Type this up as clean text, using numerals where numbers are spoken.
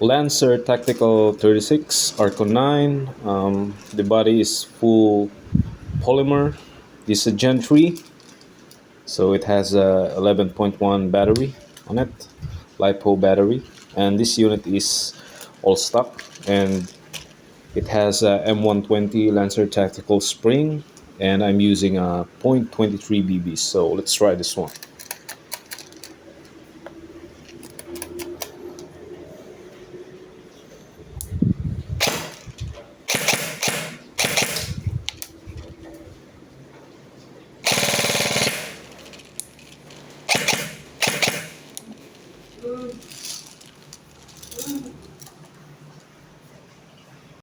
Lancer Tactical 36 Arco 9. The body is full polymer. This is a Gen 3, so it has a 11.1 battery on it, LiPo battery, and this unit is all stock, and it has a M120 Lancer Tactical spring, and I'm using a .23 BB. So let's try this one.